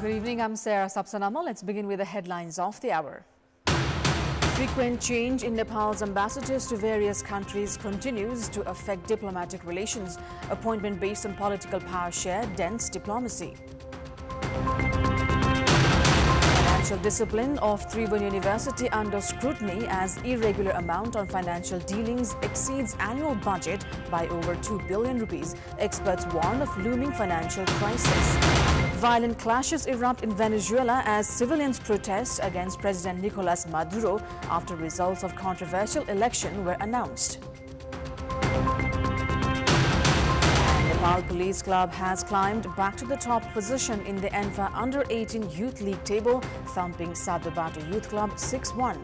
Good evening, I'm Sarah Sapsanama. Let's begin with the headlines of the hour. Frequent change in Nepal's ambassadors to various countries continues to affect diplomatic relations. Appointment based on political power share dents diplomacy. Financial discipline of Tribhuvan University under scrutiny as irregular amount on financial dealings exceeds annual budget by over 2 billion rupees. Experts warn of looming financial crisis. Violent clashes erupt in Venezuela as civilians protest against President Nicolas Maduro after results of controversial election were announced. Nepal Police Club has climbed back to the top position in the ENFA Under-18 Youth League table, thumping Sadobatu Youth Club 6-1.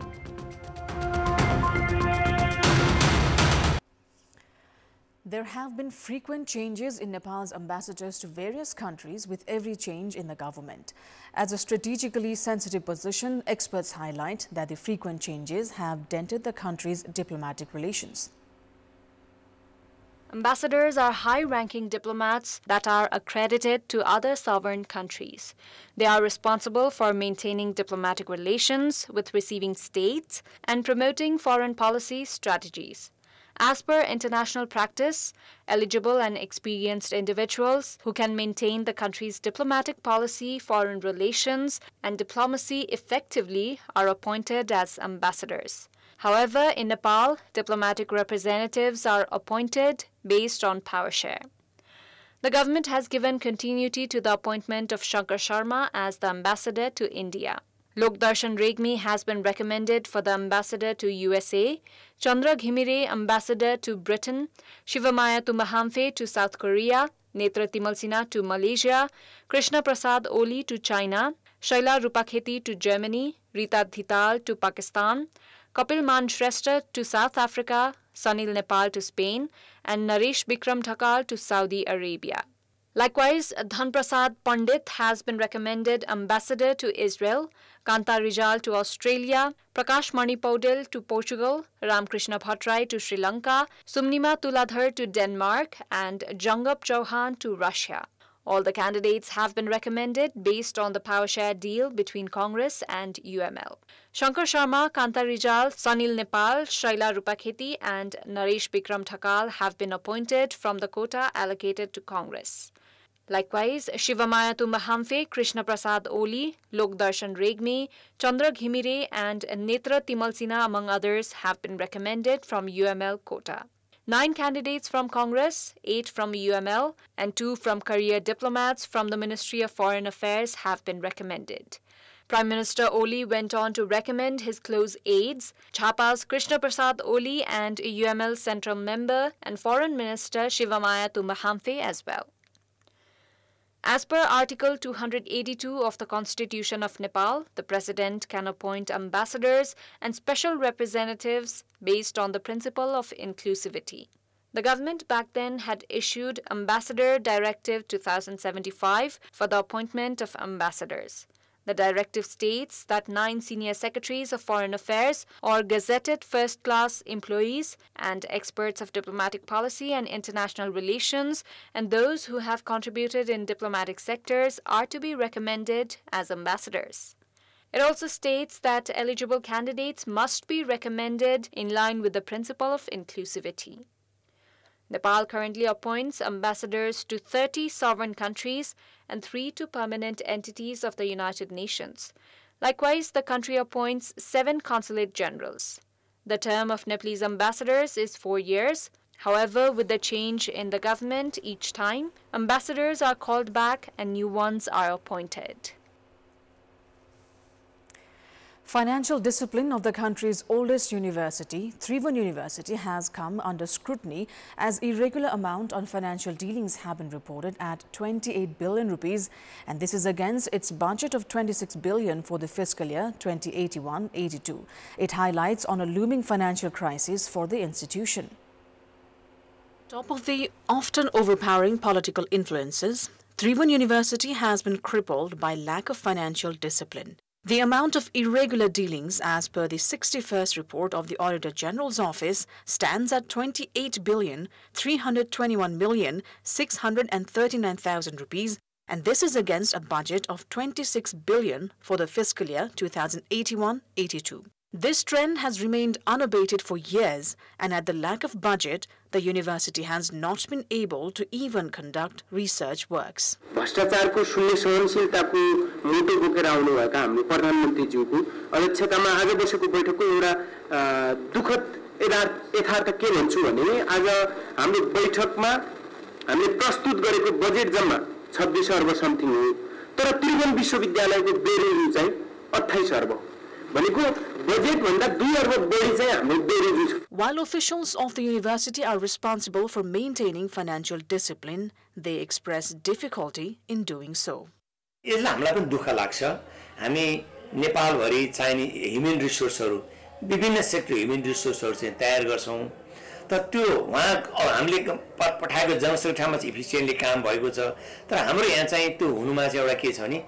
There have been frequent changes in Nepal's ambassadors to various countries with every change in the government. As a strategically sensitive position, experts highlight that the frequent changes have dented the country's diplomatic relations. Ambassadors are high-ranking diplomats that are accredited to other sovereign countries. They are responsible for maintaining diplomatic relations with receiving states and promoting foreign policy strategies. As per international practice, eligible and experienced individuals who can maintain the country's diplomatic policy, foreign relations, and diplomacy effectively are appointed as ambassadors. However, in Nepal, diplomatic representatives are appointed based on power share. The government has given continuity to the appointment of Shankar Sharma as the ambassador to India. Lokdarshan Regmi has been recommended for the ambassador to USA, Chandra Ghimire ambassador to Britain, Shivamaya Tumbahamfe to South Korea, Netra Timalsina to Malaysia, Krishna Prasad Oli to China, Shaila Rupakheti to Germany, Rita Dhital to Pakistan, Kapil Man Shrestha to South Africa, Sanil Nepal to Spain, and Naresh Bikram Thakal to Saudi Arabia. Likewise, Dhanprasad Pandit has been recommended ambassador to Israel, Kanta Rijal to Australia, Prakash Mani Paudel to Portugal, Ramkrishna Bhattrai to Sri Lanka, Sumnima Tuladhar to Denmark, and Jangab Chauhan to Russia. All the candidates have been recommended based on the power share deal between Congress and UML. Shankar Sharma, Kanta Rijal, Sanil Nepal, Shaila Rupakheti, and Naresh Bikram Thakal have been appointed from the quota allocated to Congress. Likewise, Shivamaya Tumbahamfe, Krishna Prasad Oli, Lokdarshan Regmi, Chandra Ghimire, and Netra Timalsina, among others, have been recommended from UML quota. 9 candidates from Congress, 8 from UML, and 2 from career diplomats from the Ministry of Foreign Affairs have been recommended. Prime Minister Oli went on to recommend his close aides, Chapa's Krishna Prasad Oli and UML Central Member and Foreign Minister Shivamaya Tumbahamfe as well. As per Article 282 of the Constitution of Nepal, the President can appoint ambassadors and special representatives based on the principle of inclusivity. The government back then had issued Ambassador Directive 2075 for the appointment of ambassadors. The directive states that 9 senior secretaries of foreign affairs or gazetted first-class employees and experts of diplomatic policy and international relations and those who have contributed in diplomatic sectors are to be recommended as ambassadors. It also states that eligible candidates must be recommended in line with the principle of inclusivity. Nepal currently appoints ambassadors to 30 sovereign countries and 3 to permanent entities of the United Nations. Likewise, the country appoints 7 consulate generals. The term of Nepalese ambassadors is 4 years. However, with the change in the government each time, ambassadors are called back and new ones are appointed. Financial discipline of the country's oldest university, Tribhuvan University, has come under scrutiny as irregular amount on financial dealings have been reported at 28 billion rupees, and this is against its budget of 26 billion for the fiscal year 2081-82. It highlights on a looming financial crisis for the institution. Top of the often overpowering political influences, Tribhuvan University has been crippled by lack of financial discipline. The amount of irregular dealings as per the 61st report of the Auditor General's Office stands at 28,321,639,000 rupees And this is against a budget of 26 billion for the fiscal year 2081-82. This trend has remained unabated for years, and at the lack of budget, the university has not been able to even conduct research works. भ्रष्टाचारको शून्य सहनशीलताको मोटो बोकेर आउनु भएका हाम्रो प्रधानमन्त्रीज्यूको अध्यक्षतामा आज बसेको बैठकको एउटा दुःखद यथार्थ के भन्छु भने आज हाम्रो बैठकमा हामीले प्रस्तुत गरेको बजेट जम्मा 26 अर्ब समथिङ हो, तर त्रिभुवन विश्वविद्यालयको बेरोजु चाहिँ 28 अर्ब भनेको बजेट भन्दा 2 अर्ब बढी चाहिँ हाम्रो बेरोजु छ. While officials of the university are responsible for maintaining financial discipline, they express difficulty in doing so. यसले हामीलाई पनि दुःख लाग्छ. हामी नेपाल भरि चाहिने ह्युमन रिसोर्सहरु विभिन्न सेक्टर ह्युमन रिसोर्सहरु चाहिँ तयार गर्छौं, तर त्यो वहाँ हामीले पठाएको जनसंख्यामा चाहिँ इफिसिएन्टली काम भएको छ, तर हाम्रो यहाँ चाहिँ त्यो हुनुमा चाहिँ एउटा के छ भने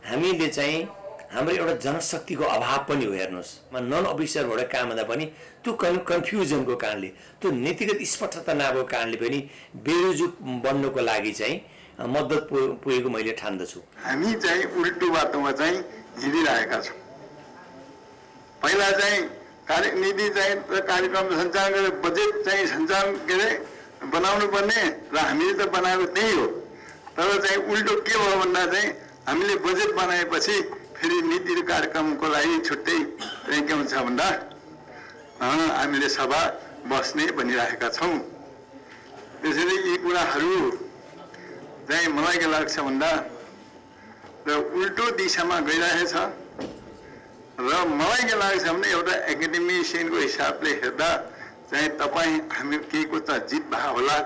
हामीले चाहिँ हाम्रो एउटा जनशक्तिको अभाव पनि हो. हेर्नुस्, नन अफिसरबाट काम हुँदा पनि त्यो कन्फ्युजनको कारणले, त्यो नीतिगत स्पष्टता नभएको कारणले पनि बेरोजु बन्नको लागि चाहिँ मद्दत पुगेको मैले ठान्दछु. हामी चाहिँ उल्टो बाटोमा चाहिँ हिँडिरहेका छौं. पहिला चाहिँ कार्यनीति चाहिँ कार्यक्रम सञ्चालन गरेर बजेट चाहिँ सञ्चालन गरे बनाउनु पर्ने र हामीले त बनाएको त्यही हो, तर चाहिँ उल्टो के भयो भन्दा चाहिँ हामीले बजेट बनाएपछि फेरि नीति र कार्यक्रमको लागि छुट्टै चाहिँ के हुन्छ भन्दा हामीले सभा बस्ने भनिरहेका छौं. त्यसैले यी कुराहरू चाहिँ मलाई के लाग्छ भन्दा र उल्टो दिशामा गइरहेछ र मलाई के लाग्छ भने एउटा एकाडेमिशियनको हिसाबले हेर्दा चाहिँ तपाई हामी केको त जित भए होला,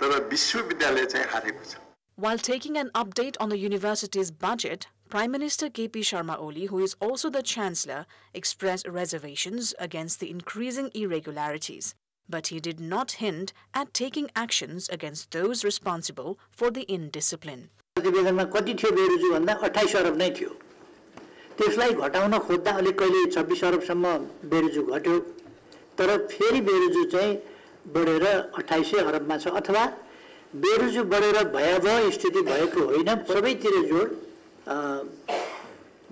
तर विश्वविद्यालय चाहिँ हारेको छ. While taking an update on the university's budget, Prime Minister K.P. Sharma Oli, who is also the Chancellor, expressed reservations against the increasing irregularities. But he did not hint at taking actions against those responsible for the indiscipline. प्रतिवेदनमा कति थियो बेरोजु भन्दा 28 अरब नै थियो. त्यसलाई घटाउन खोज्दा अलि कहिले 26 अरबसम्म बेरोजु घट्यो, तर फेरि बेरोजु चाहिँ बढेर 28 अरबमा छ. अथवा बेरोजु बढेर भयावह स्थिति भएको होइन, सबैतिर जोड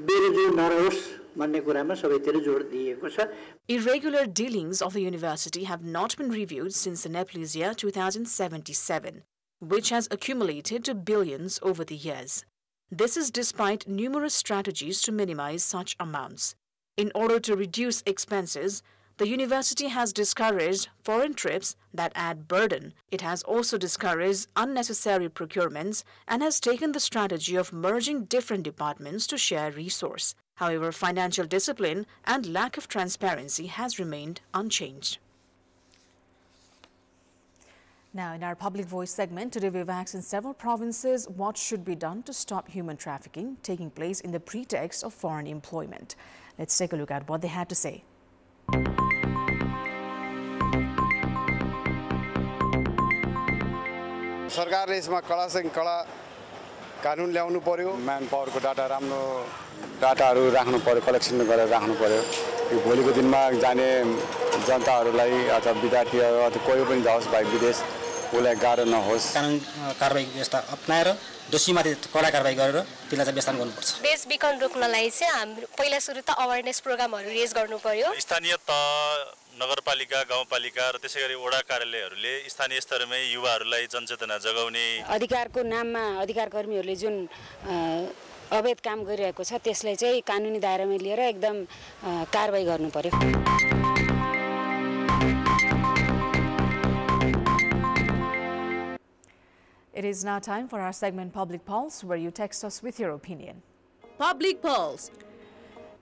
बेरोजु नरहोस् भन्ने कुरामा सबैतिर जोड दिएको छ. Irregular dealings of the university have not been reviewed since the Nepalese year 2077, which has accumulated to billions over the years. This is despite numerous strategies to minimize such amounts. In order to reduce expenses, the university has discouraged foreign trips that add burden. It has also discouraged unnecessary procurements and has taken the strategy of merging different departments to share resource. However, financial discipline and lack of transparency has remained unchanged. Now, in our Public Voice segment, today we've asked in several provinces what should be done to stop human trafficking taking place in the pretext of foreign employment. Let's take a look at what they had to say. सरकारले यसमा कडासँग कडा कानुन ल्याउनु पर्यो. म्यान पावरको data राम्रो डाटाहरू राख्नु पर्यो, कलेक्सन गरेर राख्नु पर्यो. यो भोलिको दिनमा जाने जनताहरूलाई अथवा विद्यार्थीहरू अथवा कोही पनि जाओस् बाहिर विदेश उसलाई गाह्रो नहोस्. कानुन कारबाही व्यवस्था अपनाएर दोषीमाथि कडा कारबाही गरेर त्यसलाई चाहिँ व्यवस्था गर्नुपर्छ. बेस बिकन रोक्नलाई चाहिँ हाम्रो पहिला सुरु त अवेरनेस प्रोग्रामहरू रेज गर्नु पर्यो. स्थानीय तह नगरपालिका गाउँपालिका र त्यसैगरी वडा कार्यालयहरूले स्थानीय स्तरमै युवाहरूलाई जनचेतना जगाउने अधिकारको नाममा अधिकार कर्मीहरूले जुन अवैध काम गरिरहेको छ त्यसलाई चाहिँ कानुनी दायरामा लिएर एकदम कारबाही गर्नु पर्यो. It is now time for our segment Public Pulse, where you text us with your opinion. Public Pulse.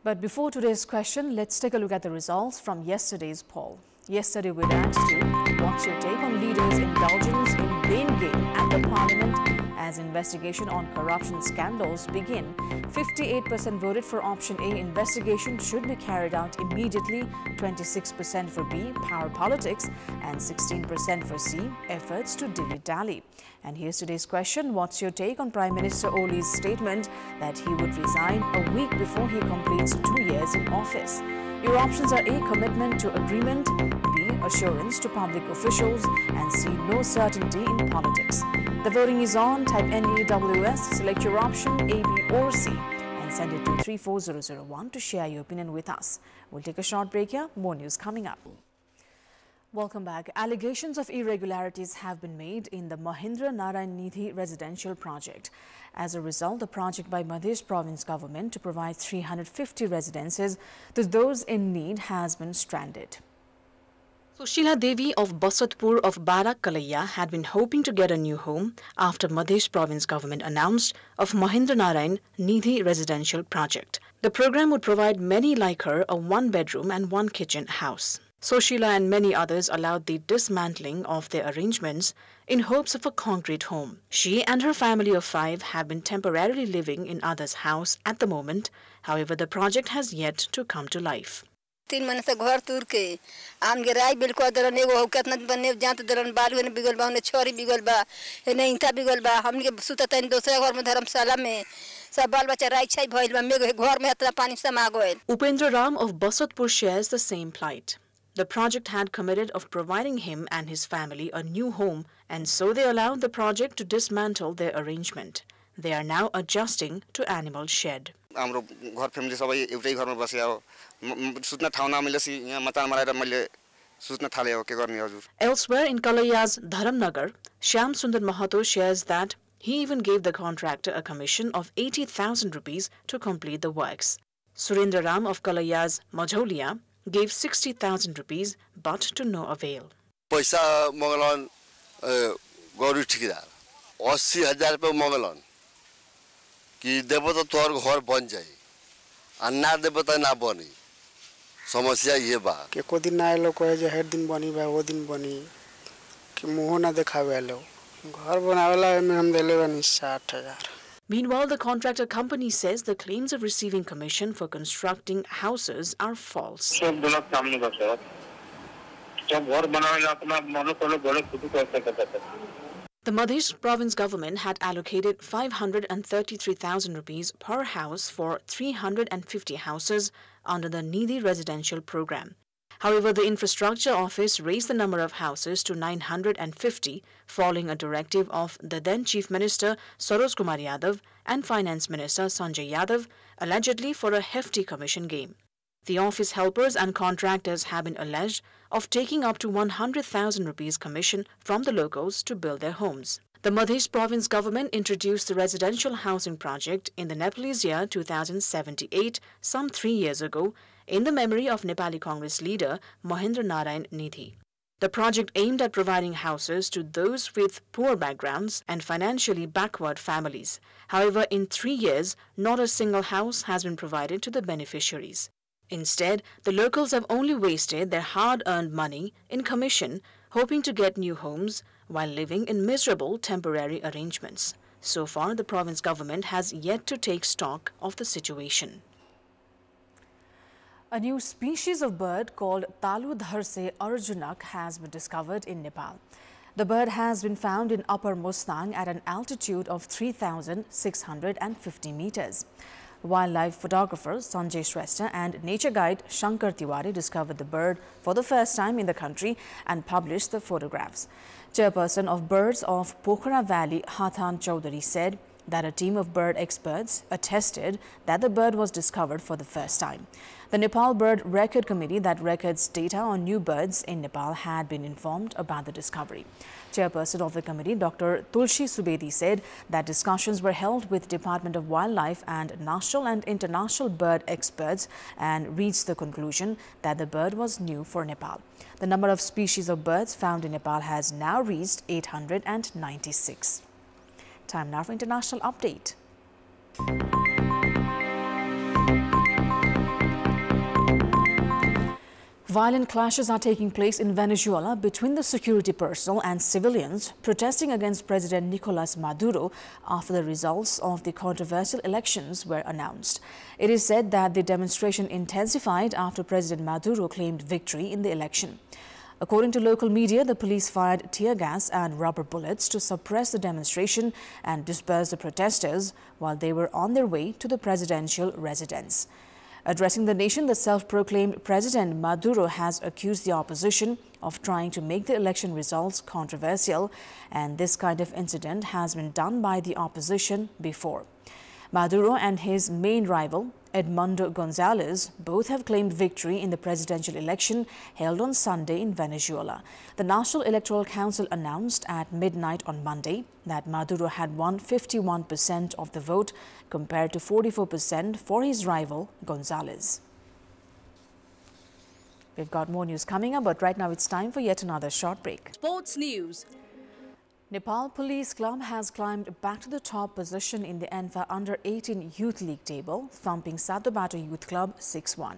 But before today's question, let's take a look at the results from yesterday's poll. Yesterday we asked you, what's your take on leaders' indulgence in blame game at the parliament as investigation on corruption scandals begin? 58% voted for option A, investigation should be carried out immediately, 26% for B, power politics, and 16% for C, efforts to dilly-dally. And here's today's question, what's your take on Prime Minister Oli's statement that he would resign a week before he completes 2 years in office? Your options are A, commitment to agreement, B, assurance to public officials and see no certainty in politics. The voting is on. Type NEWS, select your option A, B or C and send it to 34001 to share your opinion with us. We'll take a short break here. More news coming up. Welcome back. Allegations of irregularities have been made in the Mahindra Narani residential project. As a result, the project by Madhya province government to provide 350 residences to those in need has been stranded. Sushila Devi of Basatpur of Barak-Kalaiya had been hoping to get a new home after Madhya province government announced of Mahindra Narayan Nidhi residential project. The program would provide many like her a one-bedroom and one-kitchen house. Sushila and many others allowed the dismantling of their arrangements in hopes of a concrete home. She and her family of 5 have been temporarily living in others' house at the moment. However, the project has yet to come to life. 3 महीने से घर दूर के आम के राय बिल्कुल दरन एगो कितना बने जात दरन बालू ने बिगल बा ने छोरी बिगल बा ने इंटा बिगल बा हमनी के सुता तन दूसरे घर में धर्मशाला में सब बाल बच्चा राय छाई भइल बा मेघ घर में इतना पानी समा गइल. Upendra Ram of Basatpur shares the same plight. The project had committed of providing him and his family a new home, and so they allowed the project to dismantle their arrangement. They are now adjusting to animal shed. हाम्रो घर family सबै एउटै घरमा बसेको सुत्न ठाउँ नमिलेसी यहाँ मचान मराएर मैले सुत्न थाले हो के गर्ने हजुर. Elsewhere in Kalaiya's Dharamnagar, Shyam Sundar Mahato shares that he even gave the contractor a commission of 80,000 rupees to complete the works. Surendra Ram of Kalaiya's Majholia gave 60,000 rupees but to no avail. पैसा मगलन गरु ठिकदार 80,000 रुपये मगलन कि देबो तो तोर घर बन जाए और ना देबो तो ना बनी. समस्या ये बा कि को दिन आए लोग कहे जे हर दिन बनी बा वो दिन बनी कि मुंह ना दिखावे लो घर बनावेला में हम देले बनी 60,000. Meanwhile, the contractor company says the claims of receiving commission for constructing houses are false. The Madhya province government had allocated 533,000 rupees per house for 350 houses under the Nidhi residential program. However, the infrastructure office raised the number of houses to 950 following a directive of the then Chief Minister Saroj Kumar Yadav and Finance Minister Sanjay Yadav, allegedly for a hefty commission game. The office helpers and contractors have been alleged of taking up to 100,000 rupees commission from the locals to build their homes. The Madhya province government introduced the residential housing project in the Nepalese year 2078, some 3 years ago, in the memory of Nepali Congress leader Mahindra Narayan Nidhi. The project aimed at providing houses to those with poor backgrounds and financially backward families. However, in 3 years, not a single house has been provided to the beneficiaries. Instead, the locals have only wasted their hard-earned money in commission, hoping to get new homes while living in miserable temporary arrangements. So far, the province government has yet to take stock of the situation. A new species of bird called Taludharse arjunak has been discovered in Nepal. The bird has been found in Upper Mustang at an altitude of 3,650 meters. Wildlife photographer Sanjay Shrestha and nature guide Shankar Tiwari discovered the bird for the first time in the country and published the photographs. Chairperson of Birds of Pokhara Valley, Hathan Chaudhary, said that a team of bird experts attested that the bird was discovered for the first time. The Nepal Bird Record Committee that records data on new birds in Nepal had been informed about the discovery. Chairperson of the committee, Dr. Tulsi Subedi, said that discussions were held with Department of Wildlife and national and international bird experts and reached the conclusion that the bird was new for Nepal. The number of species of birds found in Nepal has now reached 896. Time now for international update. Violent clashes are taking place in Venezuela between the security personnel and civilians protesting against President Nicolas Maduro after the results of the controversial elections were announced. It is said that the demonstration intensified after President Maduro claimed victory in the election. According to local media, the police fired tear gas and rubber bullets to suppress the demonstration and disperse the protesters while they were on their way to the presidential residence. Addressing the nation, the self-proclaimed President Maduro has accused the opposition of trying to make the election results controversial, and this kind of incident has been done by the opposition before. Maduro and his main rival, Edmundo Gonzalez, both have claimed victory in the presidential election held on Sunday in Venezuela. The National Electoral Council announced at midnight on Monday that Maduro had won 51% of the vote compared to 44% for his rival, Gonzalez. We've got more news coming up, but right now it's time for yet another short break. Sports news. Nepal Police Club has climbed back to the top position in the ENFA Under-18 Youth League table, thumping Sadobatu Youth Club 6-1.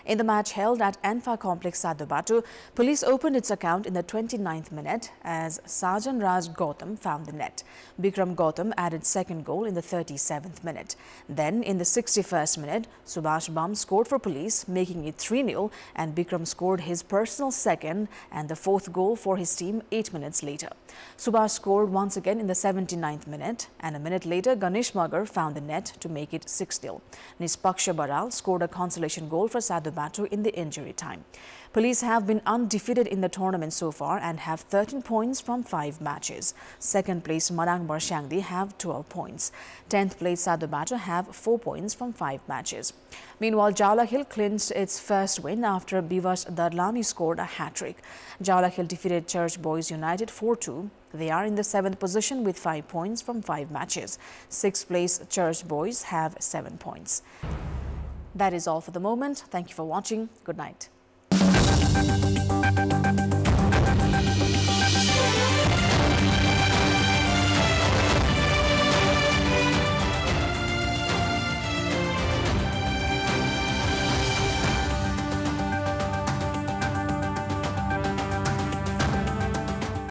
In the match held at ENFA Complex Sadobatu, police opened its account in the 29th minute as Sajan Raj Gautam found the net. Bikram Gautam added second goal in the 37th minute. Then, in the 61st minute, Subhash Bam scored for police, making it 3-0, and Bikram scored his personal second and the fourth goal for his team 8 minutes later. Subhash scored once again in the 79th minute, and a minute later, Ganesh Magar found the net to make it 6-0. Nispaksha Baral scored a consolation goal for Sadobatu in the injury time. Police have been undefeated in the tournament so far and have 13 points from 5 matches. Second place Marang Barshangdi have 12 points. 10th place Sadobatu have 4 points from 5 matches. Meanwhile, Jaula Hill clinched its first win after Bivas Darlami scored a hat-trick. Jaula Hill defeated Church Boys United 4-2. They are in the 7th position with 5 points from 5 matches. 6th place Church Boys have 7 points. That is all for the moment. Thank you for watching. Good night.